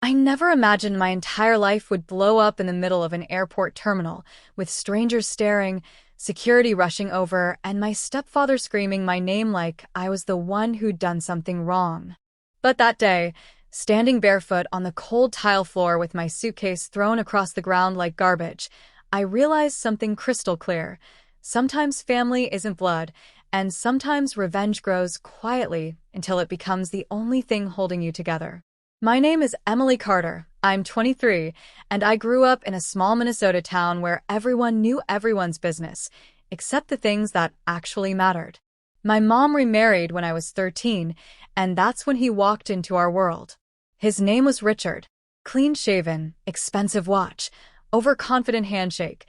I never imagined my entire life would blow up in the middle of an airport terminal, with strangers staring, security rushing over, and my stepfather screaming my name like I was the one who'd done something wrong. But that day, standing barefoot on the cold tile floor with my suitcase thrown across the ground like garbage, I realized something crystal clear. Sometimes family isn't blood, and sometimes revenge grows quietly until it becomes the only thing holding you together. My name is Emily Carter. I'm 23, and I grew up in a small Minnesota town where everyone knew everyone's business, except the things that actually mattered. My mom remarried when I was 13, and that's when he walked into our world. His name was Richard. Clean-shaven, expensive watch, overconfident handshake.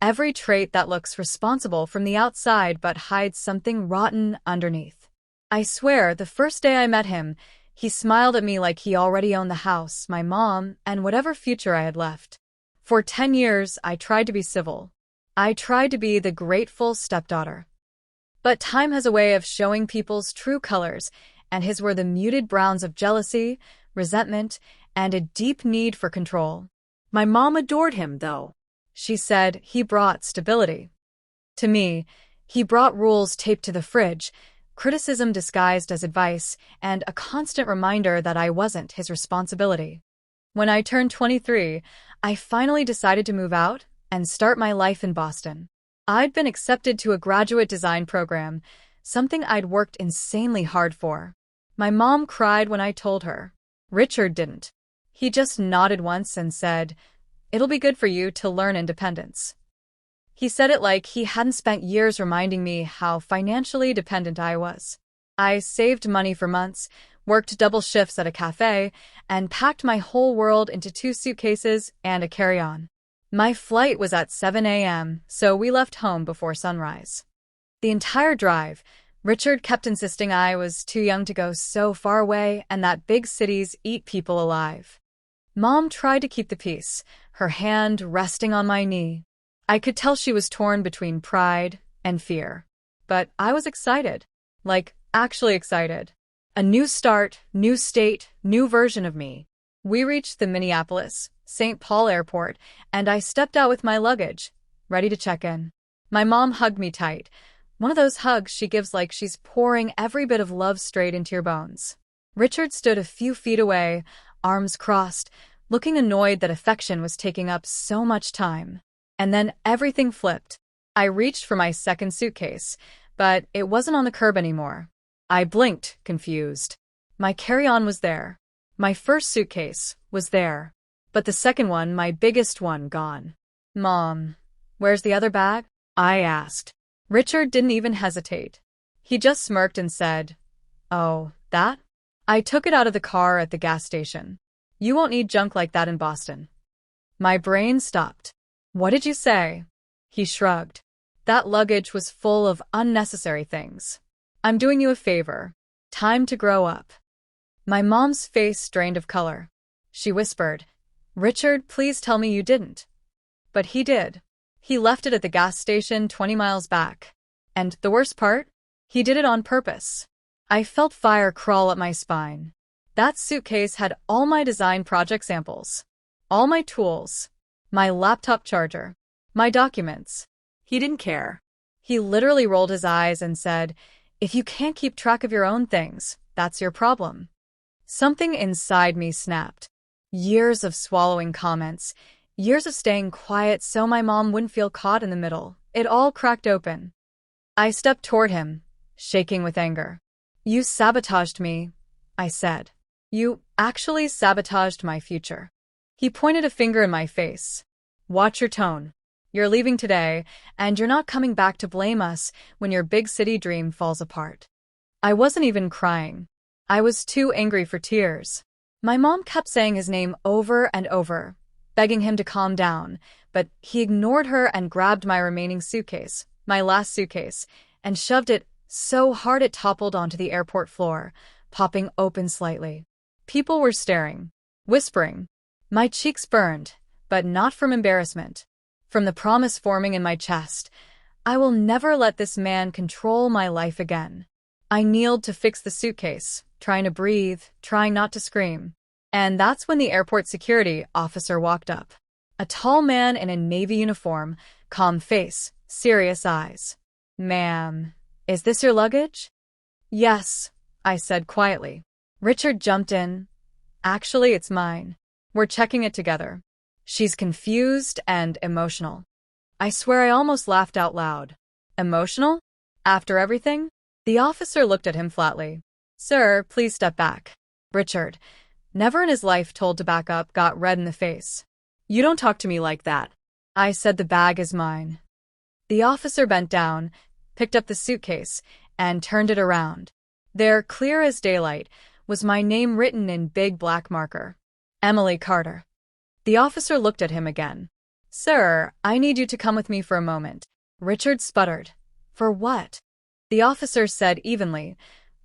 Every trait that looks responsible from the outside but hides something rotten underneath. I swear, the first day I met him, he smiled at me like he already owned the house, my mom, and whatever future I had left. For 10 years, I tried to be civil. I tried to be the grateful stepdaughter. But time has a way of showing people's true colors, and his were the muted browns of jealousy, resentment, and a deep need for control. My mom adored him, though. She said he brought stability. To me, he brought rules taped to the fridge, criticism disguised as advice, and a constant reminder that I wasn't his responsibility. When I turned 23, I finally decided to move out and start my life in Boston. I'd been accepted to a graduate design program, something I'd worked insanely hard for. My mom cried when I told her. Richard didn't. He just nodded once and said, "It'll be good for you to learn independence." He said it like he hadn't spent years reminding me how financially dependent I was. I saved money for months, worked double shifts at a cafe, and packed my whole world into 2 suitcases and a carry-on. My flight was at 7 a.m., so we left home before sunrise. The entire drive, Richard kept insisting I was too young to go so far away and that big cities eat people alive. Mom tried to keep the peace, her hand resting on my knee. I could tell she was torn between pride and fear. But I was excited. Like, actually excited. A new start, new state, new version of me. We reached the Minneapolis, St. Paul airport, and I stepped out with my luggage, ready to check in. My mom hugged me tight. One of those hugs she gives like she's pouring every bit of love straight into your bones. Richard stood a few feet away, arms crossed, looking annoyed that affection was taking up so much time. And then everything flipped. I reached for my second suitcase, but it wasn't on the curb anymore. I blinked, confused. My carry-on was there. My first suitcase was there. But the second one, my biggest one, gone. "Mom, where's the other bag?" I asked. Richard didn't even hesitate. He just smirked and said, "Oh, that?" I took it out of the car at the gas station. "You won't need junk like that in Boston." My brain stopped. "What did you say?" He shrugged. "That luggage was full of unnecessary things. I'm doing you a favor. Time to grow up." My mom's face drained of color. She whispered, "Richard, please tell me you didn't." But he did. He left it at the gas station 20 miles back. And the worst part? He did it on purpose. I felt fire crawl up my spine. That suitcase had all my design project samples, all my tools, my laptop charger, my documents. He didn't care. He literally rolled his eyes and said, "If you can't keep track of your own things, that's your problem." Something inside me snapped. Years of swallowing comments, years of staying quiet so my mom wouldn't feel caught in the middle. It all cracked open. I stepped toward him, shaking with anger. "You sabotaged me," I said. "You actually sabotaged my future." He pointed a finger in my face. "Watch your tone. You're leaving today, and you're not coming back to blame us when your big city dream falls apart." I wasn't even crying. I was too angry for tears. My mom kept saying his name over and over, begging him to calm down, but he ignored her and grabbed my remaining suitcase, my last suitcase, and shoved it so hard it toppled onto the airport floor, popping open slightly. People were staring, whispering. My cheeks burned, but not from embarrassment. From the promise forming in my chest, I will never let this man control my life again. I kneeled to fix the suitcase, trying to breathe, trying not to scream. And that's when the airport security officer walked up. A tall man in a navy uniform, calm face, serious eyes. "Ma'am, is this your luggage?" "Yes," I said quietly. Richard jumped in. "Actually, it's mine. We're checking it together." She's confused and emotional. I swear I almost laughed out loud. Emotional? After everything? The officer looked at him flatly. "Sir, please step back." Richard, never in his life told to back up, got red in the face. "You don't talk to me like that." I said the bag is mine. The officer bent down, picked up the suitcase, and turned it around. There, clear as daylight, was my name written in big black marker. Emily Carter. The officer looked at him again. "Sir, I need you to come with me for a moment." Richard sputtered. "For what?" The officer said evenly,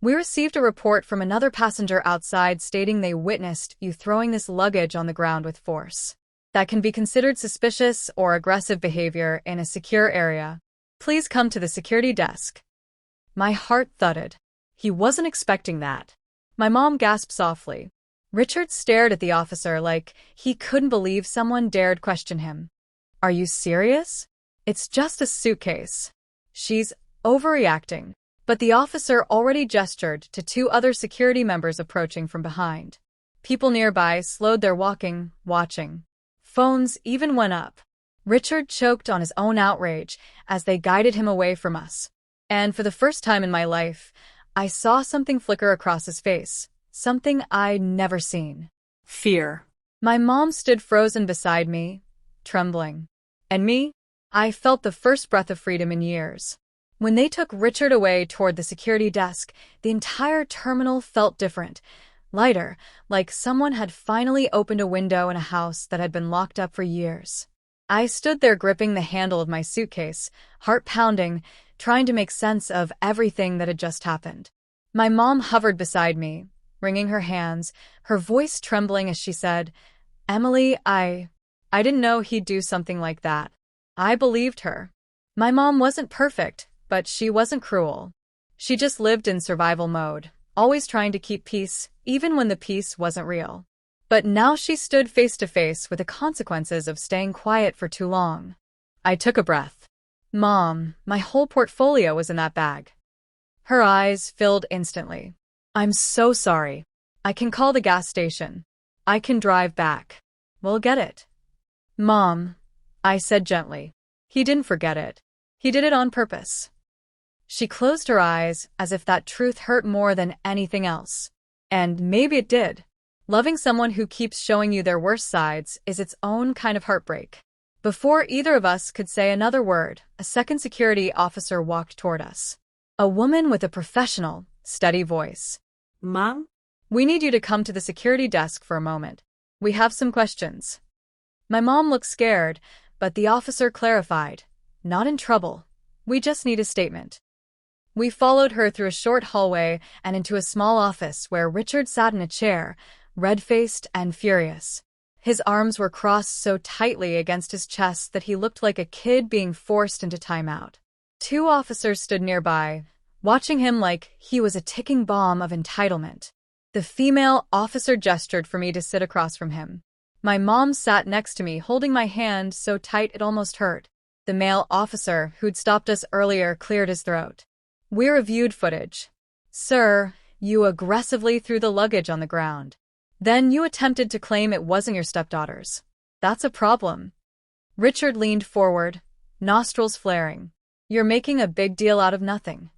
"We received a report from another passenger outside stating they witnessed you throwing this luggage on the ground with force. That can be considered suspicious or aggressive behavior in a secure area. Please come to the security desk." My heart thudded. He wasn't expecting that. My mom gasped softly. Richard stared at the officer like he couldn't believe someone dared question him. "Are you serious? It's just a suitcase." She's overreacting. But the officer already gestured to two other security members approaching from behind. People nearby slowed their walking, watching. Phones even went up. Richard choked on his own outrage as they guided him away from us. And for the first time in my life, I saw something flicker across his face, something I'd never seen. Fear. My mom stood frozen beside me, trembling. And me? I felt the first breath of freedom in years. When they took Richard away toward the security desk, the entire terminal felt different, lighter, like someone had finally opened a window in a house that had been locked up for years. I stood there gripping the handle of my suitcase, heart pounding, trying to make sense of everything that had just happened. My mom hovered beside me, wringing her hands, her voice trembling as she said, "Emily, I didn't know he'd do something like that." I believed her. My mom wasn't perfect, but she wasn't cruel. She just lived in survival mode, always trying to keep peace, even when the peace wasn't real. But now she stood face to face with the consequences of staying quiet for too long. I took a breath. "Mom, my whole portfolio was in that bag." Her eyes filled instantly. "I'm so sorry. I can call the gas station. I can drive back. We'll get it." "Mom," I said gently. "He didn't forget it. He did it on purpose." She closed her eyes as if that truth hurt more than anything else. And maybe it did. Loving someone who keeps showing you their worst sides is its own kind of heartbreak. Before either of us could say another word, a second security officer walked toward us. A woman with a professional, steady voice. "Mom?" "We need you to come to the security desk for a moment. We have some questions." My mom looked scared, but the officer clarified. "Not in trouble. We just need a statement." We followed her through a short hallway and into a small office where Richard sat in a chair, red-faced and furious. His arms were crossed so tightly against his chest that he looked like a kid being forced into timeout. Two officers stood nearby, watching him like he was a ticking bomb of entitlement. The female officer gestured for me to sit across from him. My mom sat next to me, holding my hand so tight it almost hurt. The male officer who'd stopped us earlier cleared his throat. "We reviewed footage. Sir, you aggressively threw the luggage on the ground. Then you attempted to claim it wasn't your stepdaughter's. That's a problem." Richard leaned forward, nostrils flaring. "You're making a big deal out of nothing."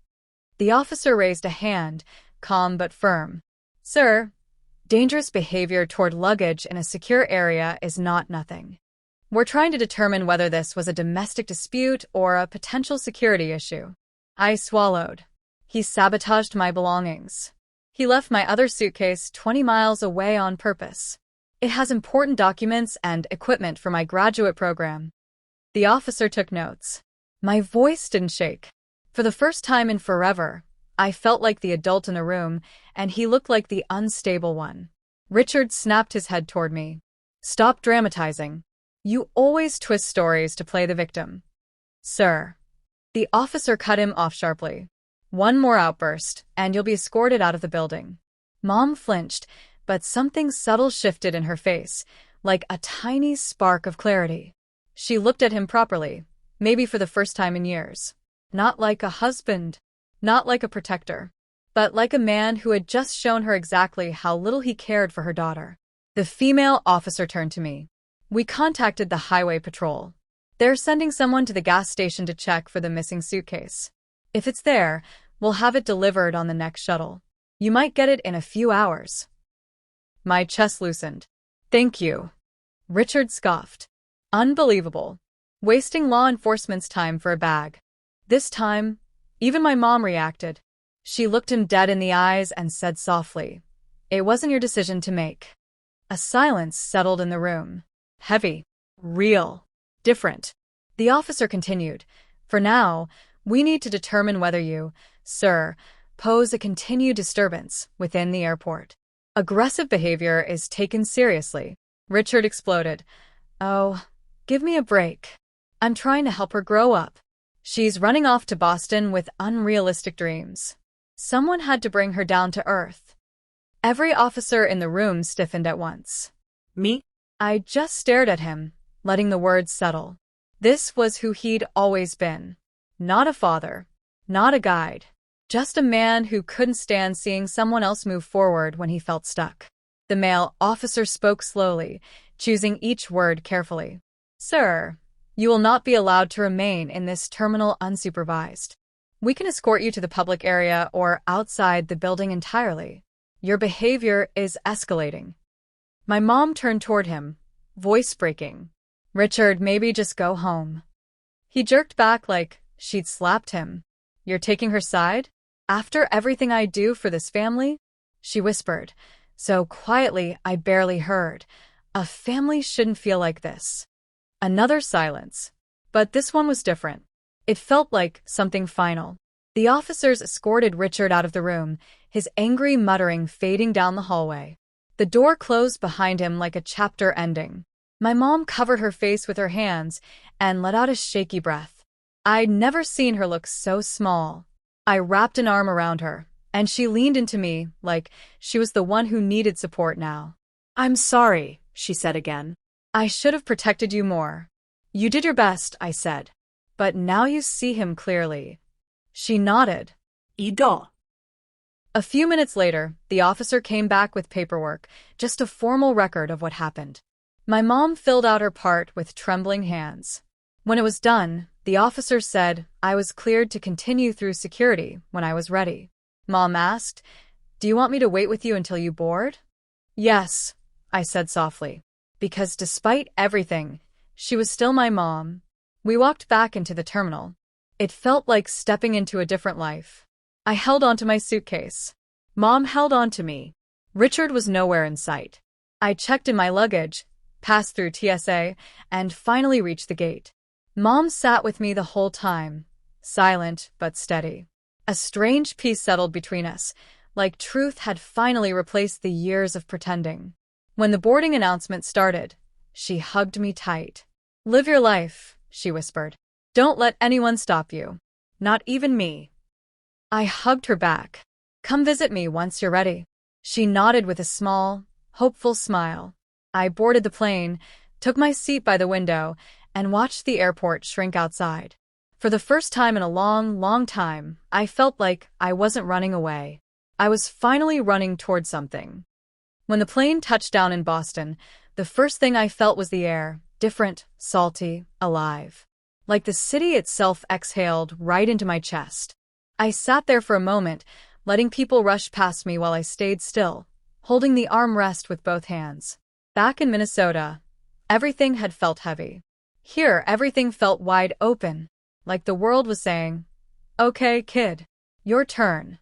The officer raised a hand, calm but firm. "Sir, dangerous behavior toward luggage in a secure area is not nothing. We're trying to determine whether this was a domestic dispute or a potential security issue." I swallowed. He sabotaged my belongings. He left my other suitcase 20 miles away on purpose. It has important documents and equipment for my graduate program. The officer took notes. My voice didn't shake. For the first time in forever, I felt like the adult in the room, and he looked like the unstable one. Richard snapped his head toward me. "Stop dramatizing. You always twist stories to play the victim." "Sir." The officer cut him off sharply. "One more outburst, and you'll be escorted out of the building." Mom flinched, but something subtle shifted in her face, like a tiny spark of clarity. She looked at him properly, maybe for the first time in years. Not like a husband, not like a protector, but like a man who had just shown her exactly how little he cared for her daughter. The female officer turned to me. We contacted the highway patrol. They're sending someone to the gas station to check for the missing suitcase. If it's there, we'll have it delivered on the next shuttle. You might get it in a few hours. My chest loosened. Thank you. Richard scoffed. Unbelievable. Wasting law enforcement's time for a bag. This time, even my mom reacted. She looked him dead in the eyes and said softly, "It wasn't your decision to make." A silence settled in the room. Heavy. Real. Different. The officer continued, "For now, we need to determine whether you, sir, pose a continued disturbance within the airport. Aggressive behavior is taken seriously." Richard exploded. "Oh, give me a break. I'm trying to help her grow up. She's running off to Boston with unrealistic dreams. Someone had to bring her down to earth." Every officer in the room stiffened at once. Me? I just stared at him, letting the words settle. This was who he'd always been. Not a father, not a guide, just a man who couldn't stand seeing someone else move forward when he felt stuck. The male officer spoke slowly, choosing each word carefully. "Sir, you will not be allowed to remain in this terminal unsupervised. We can escort you to the public area or outside the building entirely. Your behavior is escalating." My mom turned toward him, voice breaking. "Richard, maybe just go home." He jerked back like she'd slapped him. "You're taking her side? After everything I do for this family?" She whispered, so quietly I barely heard. "A family shouldn't feel like this." Another silence. But this one was different. It felt like something final. The officers escorted Richard out of the room, his angry muttering fading down the hallway. The door closed behind him like a chapter ending. My mom covered her face with her hands and let out a shaky breath. I'd never seen her look so small. I wrapped an arm around her, and she leaned into me like she was the one who needed support now. "I'm sorry," she said again. "I should have protected you more." "You did your best," I said. "But now you see him clearly." She nodded. Ido. A few minutes later, the officer came back with paperwork, just a formal record of what happened. My mom filled out her part with trembling hands. When it was done, the officer said I was cleared to continue through security when I was ready. Mom asked, "Do you want me to wait with you until you board?" "Yes," I said softly, because despite everything, she was still my mom. We walked back into the terminal. It felt like stepping into a different life. I held onto my suitcase. Mom held on to me. Richard was nowhere in sight. I checked in my luggage, passed through TSA, and finally reached the gate. Mom sat with me the whole time, silent but steady. A strange peace settled between us, like truth had finally replaced the years of pretending. When the boarding announcement started, she hugged me tight. "Live your life," she whispered. "Don't let anyone stop you. Not even me." I hugged her back. "Come visit me once you're ready." She nodded with a small, hopeful smile. I boarded the plane, took my seat by the window, and watched the airport shrink outside. For the first time in a long, long time, I felt like I wasn't running away. I was finally running toward something. When the plane touched down in Boston, the first thing I felt was the air, different, salty, alive. Like the city itself exhaled right into my chest. I sat there for a moment, letting people rush past me while I stayed still, holding the armrest with both hands. Back in Minnesota, everything had felt heavy. Here, everything felt wide open, like the world was saying, "Okay, kid, your turn."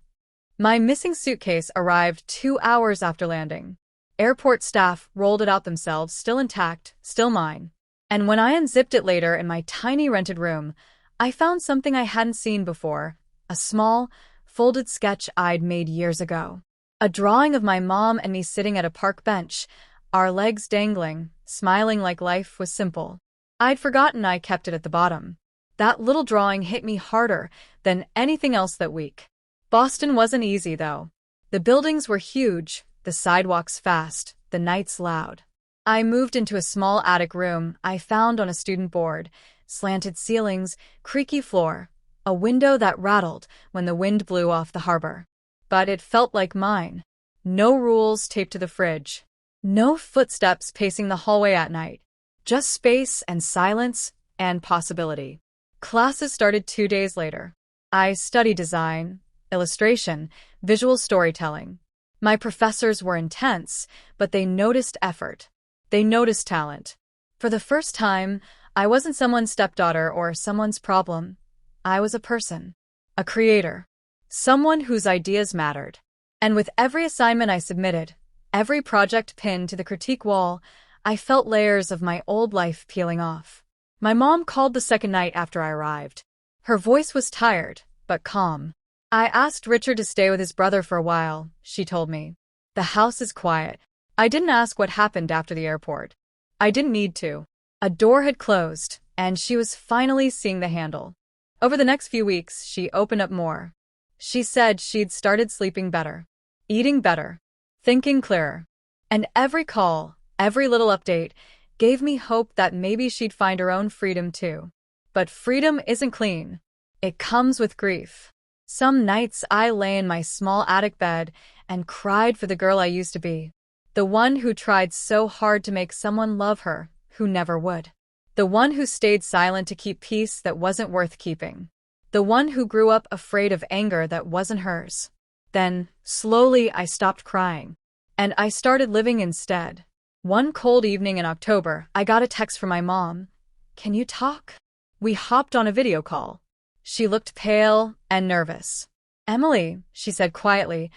My missing suitcase arrived 2 hours after landing. Airport staff rolled it out themselves, still intact, still mine. And when I unzipped it later in my tiny rented room, I found something I hadn't seen before. A small, folded sketch I'd made years ago. A drawing of my mom and me sitting at a park bench, our legs dangling, smiling like life was simple. I'd forgotten I kept it at the bottom. That little drawing hit me harder than anything else that week. Boston wasn't easy, though. The buildings were huge, the sidewalks fast, the nights loud. I moved into a small attic room I found on a student board, slanted ceilings, creaky floor, a window that rattled when the wind blew off the harbor. But it felt like mine. No rules taped to the fridge. No footsteps pacing the hallway at night. Just space and silence and possibility. Classes started 2 days later. I studied design, illustration, visual storytelling. My professors were intense, but they noticed effort. They noticed talent. For the first time, I wasn't someone's stepdaughter or someone's problem. I was a person. A creator. Someone whose ideas mattered. And with every assignment I submitted, every project pinned to the critique wall, I felt layers of my old life peeling off. My mom called the second night after I arrived. Her voice was tired, but calm. I asked Richard to stay with his brother for a while, she told me. The house is quiet. I didn't ask what happened after the airport. I didn't need to. A door had closed, and she was finally seeing the handle. Over the next few weeks, she opened up more. She said she'd started sleeping better, eating better, thinking clearer. And every call, every little update, gave me hope that maybe she'd find her own freedom too. But freedom isn't clean. It comes with grief. Some nights I lay in my small attic bed and cried for the girl I used to be. The one who tried so hard to make someone love her, who never would. The one who stayed silent to keep peace that wasn't worth keeping. The one who grew up afraid of anger that wasn't hers. Then, slowly, I stopped crying. And I started living instead. One cold evening in October, I got a text from my mom. "Can you talk?" We hopped on a video call. She looked pale and nervous. "Emily," she said quietly,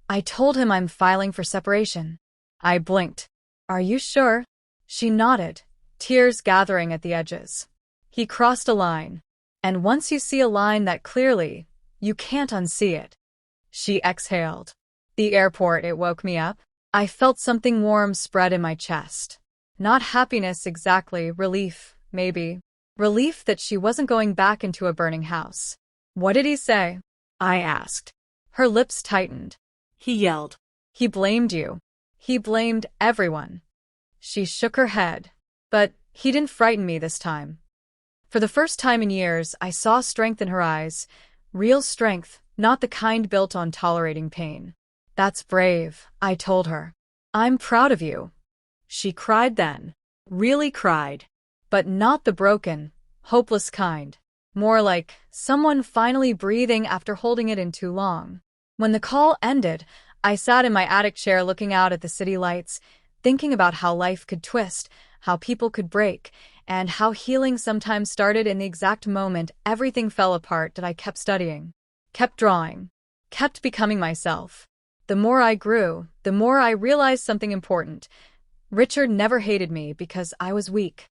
"I told him I'm filing for separation." I blinked. "Are you sure?" She nodded, tears gathering at the edges. "He crossed a line. And once you see a line that clearly, you can't unsee it." She exhaled. The airport, it woke me up. I felt something warm spread in my chest. Not happiness exactly, relief, maybe. Relief that she wasn't going back into a burning house. "What did he say?" I asked. Her lips tightened. "He yelled. He blamed you. He blamed everyone." She shook her head. "But he didn't frighten me this time." For the first time in years, I saw strength in her eyes. Real strength, not the kind built on tolerating pain. "That's brave," I told her. "I'm proud of you." She cried then. Really cried. But not the broken, hopeless kind. More like someone finally breathing after holding it in too long. When the call ended, I sat in my attic chair looking out at the city lights, thinking about how life could twist, how people could break, and how healing sometimes started in the exact moment everything fell apart that I kept studying, kept drawing, kept becoming myself. The more I grew, the more I realized something important. Richard never hated me because I was weak.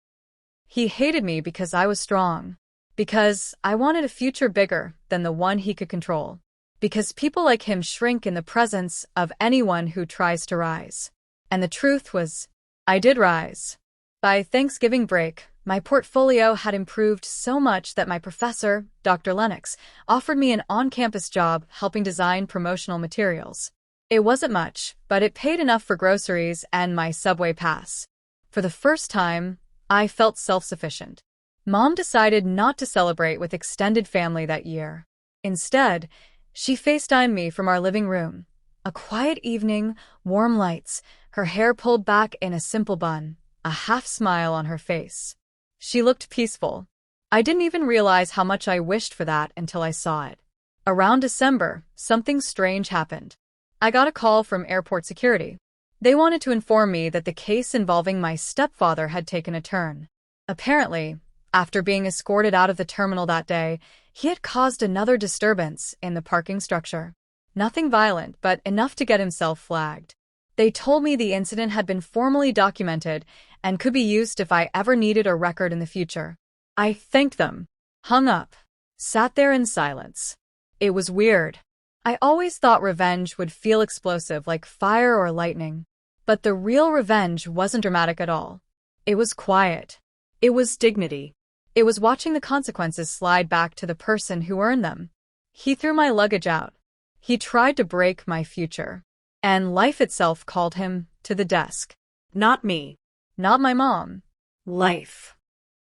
He hated me because I was strong. Because I wanted a future bigger than the one he could control. Because people like him shrink in the presence of anyone who tries to rise. And the truth was, I did rise. By Thanksgiving break, my portfolio had improved so much that my professor, Dr. Lennox, offered me an on-campus job helping design promotional materials. It wasn't much, but it paid enough for groceries and my subway pass. For the first time, I felt self-sufficient. Mom decided not to celebrate with extended family that year. Instead, she FaceTimed me from our living room. A quiet evening, warm lights, her hair pulled back in a simple bun, a half smile on her face. She looked peaceful. I didn't even realize how much I wished for that until I saw it. Around December, something strange happened. I got a call from airport security. They wanted to inform me that the case involving my stepfather had taken a turn. Apparently, after being escorted out of the terminal that day, he had caused another disturbance in the parking structure. Nothing violent, but enough to get himself flagged. They told me the incident had been formally documented and could be used if I ever needed a record in the future. I thanked them, hung up, sat there in silence. It was weird. I always thought revenge would feel explosive like fire or lightning. But the real revenge wasn't dramatic at all. It was quiet. It was dignity. It was watching the consequences slide back to the person who earned them. He threw my luggage out. He tried to break my future. And life itself called him to the desk. Not me. Not my mom. Life.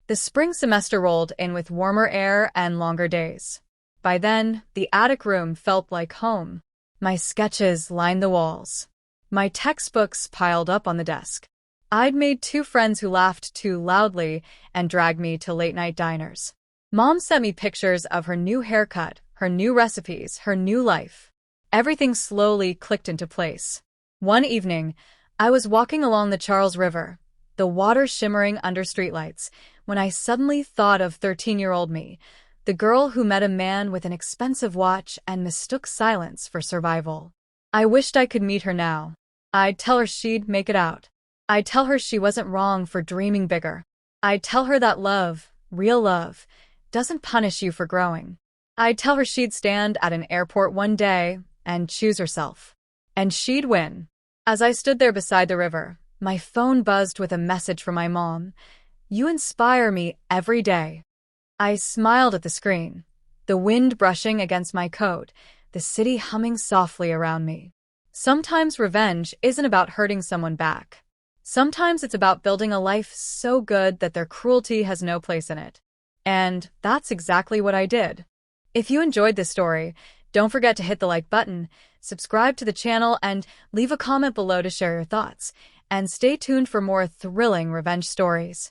The spring semester rolled in with warmer air and longer days. By then, the attic room felt like home. My sketches lined the walls. My textbooks piled up on the desk. I'd made 2 friends who laughed too loudly and dragged me to late-night diners. Mom sent me pictures of her new haircut, her new recipes, her new life. Everything slowly clicked into place. One evening, I was walking along the Charles River, the water shimmering under streetlights, when I suddenly thought of 13-year-old me, the girl who met a man with an expensive watch and mistook silence for survival. I wished I could meet her now. I'd tell her she'd make it out. I'd tell her she wasn't wrong for dreaming bigger. I'd tell her that love, real love, doesn't punish you for growing. I'd tell her she'd stand at an airport one day and choose herself. And she'd win. As I stood there beside the river, my phone buzzed with a message from my mom. "You inspire me every day." I smiled at the screen, the wind brushing against my coat, the city humming softly around me. Sometimes revenge isn't about hurting someone back. Sometimes it's about building a life so good that their cruelty has no place in it. And that's exactly what I did. If you enjoyed this story, don't forget to hit the like button, subscribe to the channel, and leave a comment below to share your thoughts. And stay tuned for more thrilling revenge stories.